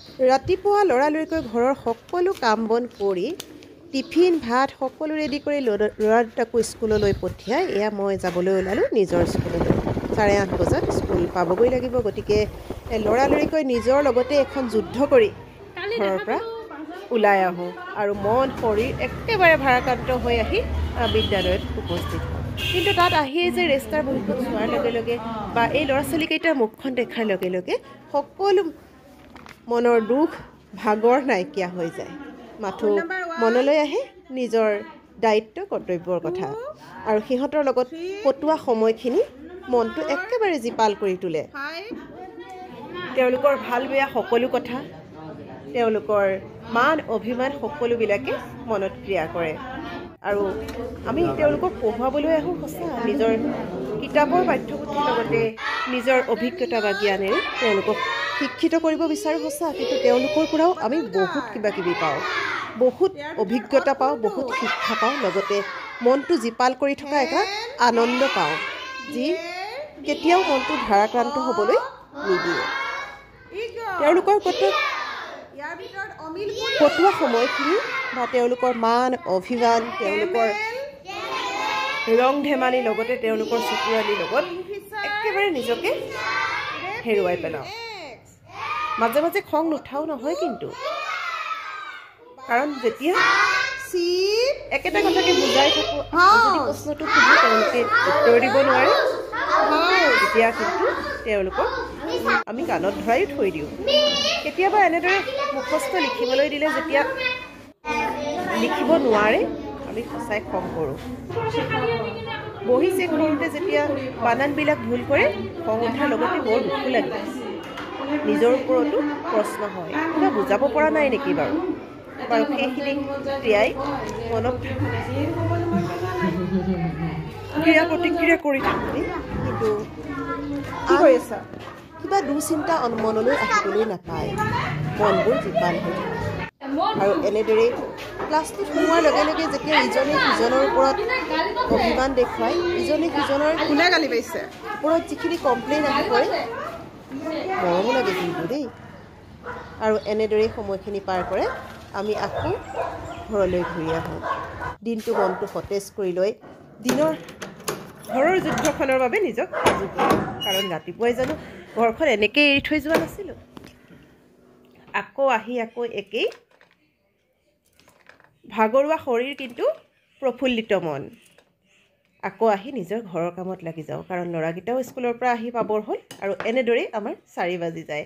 ৰাতিপুৱা লৰালৰিকৈ ঘৰৰ সকলো কাম বন কৰি টিফিন ভাত সকলো ৰেডি কৰি ল'ৰা দুটাকো স্কুললৈ পঠিয়াই এয়া মই যাবলৈ ওলালোঁ নিজৰ স্কুললৈ। 8:30 বজাত স্কুল পাবগৈ লাগিব, গতিকে লৰালৰিকৈ নিজৰ লগতে এখন যুদ্ধ কৰি ঘৰৰ পৰা ওলাই আহোঁ আৰু মন শৰীৰ একেবাৰে ভাৰাক্ৰান্ত হৈ আহি বিদ্যালয়ত উপস্থিত হওঁ। কিন্তু তাত আহিয়েই যে ৰেষ্টাৰ বহীখন চোৱাৰ লগে লগে বা এই ল'ৰা ছোৱালীকেইটাৰ মুখখন দেখাৰ লগে লগে সকলো মনৰ দুখ ভাগৰ নাইকিয়া হৈ যায়। মাথো মনলৈ আহে নিজৰ দায়িত্ব কৰ্তব্যৰ কথা আৰু সিহঁতৰ লগত কটোৱা সময়খিনি মনটো একেবাৰে জীপাল কৰি তোলে। তেওঁলোকৰ ভাল বেয়া সকলো কথা, তেওঁলোকৰ মান অভিমান সকলোবিলাকে মনত ক্ৰিয়া কৰে আৰু আমি তেওঁলোকক পঢ়ুৱাবলৈ আহোঁ সঁচা, নিজৰ কিতাপৰ পাঠ্যপুথিৰ লগতে নিজৰ অভিজ্ঞতা বা জ্ঞানেৰে তেওঁলোকক শিক্ষিত কৰিব বিচাৰোঁ সঁচা, কিন্তু তেওঁলোকৰ পৰাও আমি বহুত কিবা কিবি পাওঁ, বহুত অভিজ্ঞতা পাওঁ, বহুত শিক্ষা পাওঁ, লগতে মনটো জীপাল কৰি থকা এটা আনন্দ পাওঁ যি কেতিয়াও মনটো ভাৰাক্ৰান্ত হ'বলৈ নিদিয়ে। তেওঁলোকৰ কটোৱা সময়খিনি বা তেওঁলোকৰ মান অভিমান, তেওঁলোকৰ ৰং ধেমালিৰ লগতে তেওঁলোকৰ চকুৰালিৰ লগত একেবাৰে নিজকে হেৰুৱাই পেলাওঁ। মাজে মাজে খং নুঠাও নহয়, কিন্তু কাৰণ যেতিয়া একেটা কথাকে বুজাই থাকোঁ, যদি প্ৰশ্নটো সুধো তেওঁলোকে উত্তৰ দিব নোৱাৰে, তেতিয়া কিন্তু তেওঁলোকক আমি কাণত ধৰাইও থৈ দিওঁ। কেতিয়াবা এনেদৰে মুখস্থ লিখিবলৈ দিলে যেতিয়া লিখিব নোৱাৰে আমি সঁচাই খং কৰোঁ। বহি চেক কৰোঁতে যেতিয়া বানানবিলাক ভুল কৰে খং উঠাৰ লগতে বৰ দুখো লাগে। নিজৰ ওপৰতো প্ৰশ্ন হয়, কিবা বুজাব পৰা নাই নেকি বাৰু সেইখিনি ক্ৰিয়াই মনত ক্ৰিয়া প্ৰতিক্ৰিয়া কৰি থাকোঁতে কিন্তু কি কৰি আছা কিবা দুচিন্তা মনলৈ আহিবলৈ নাপায়, মনবোৰ জীপাল হৈ থাকে। আৰু এনেদৰে ক্লাছটোত সোমোৱাৰ লগে লগে যেতিয়া ইজনে সিজনৰ ওপৰত অভিমান দেখুৱাই, ইজনে সিজনৰ কোনে গালি পাইছে ওপৰত যিখিনি কমপ্লেইন আহি পৰে, মৰমো লাগে কিন্তু দেই। আৰু এনেদৰেই সময়খিনি পাৰ কৰে আমি আকৌ ঘৰলৈ ঘূৰি আহোঁ, দিনটো মনটো সতেজ কৰি লৈ ঘৰৰ যুদ্ধখনৰ বাবে নিজক সাজু কৰোঁ। কাৰণ ৰাতিপুৱাই জানো ঘৰখন এনেকৈ এৰি থৈ যোৱা নাছিলোঁ। আকৌ আহি আকৌ একেই ভাগৰুৱা শৰীৰ কিন্তু প্ৰফুল্লিত মন, আকৌ আহি নিজৰ ঘৰৰ কামত লাগি যাওঁ, কাৰণ ল'ৰাকেইটাও স্কুলৰ পৰা আহি পাবৰ হ'ল আৰু এনেদৰেই আমাৰ 4 বাজি যায়।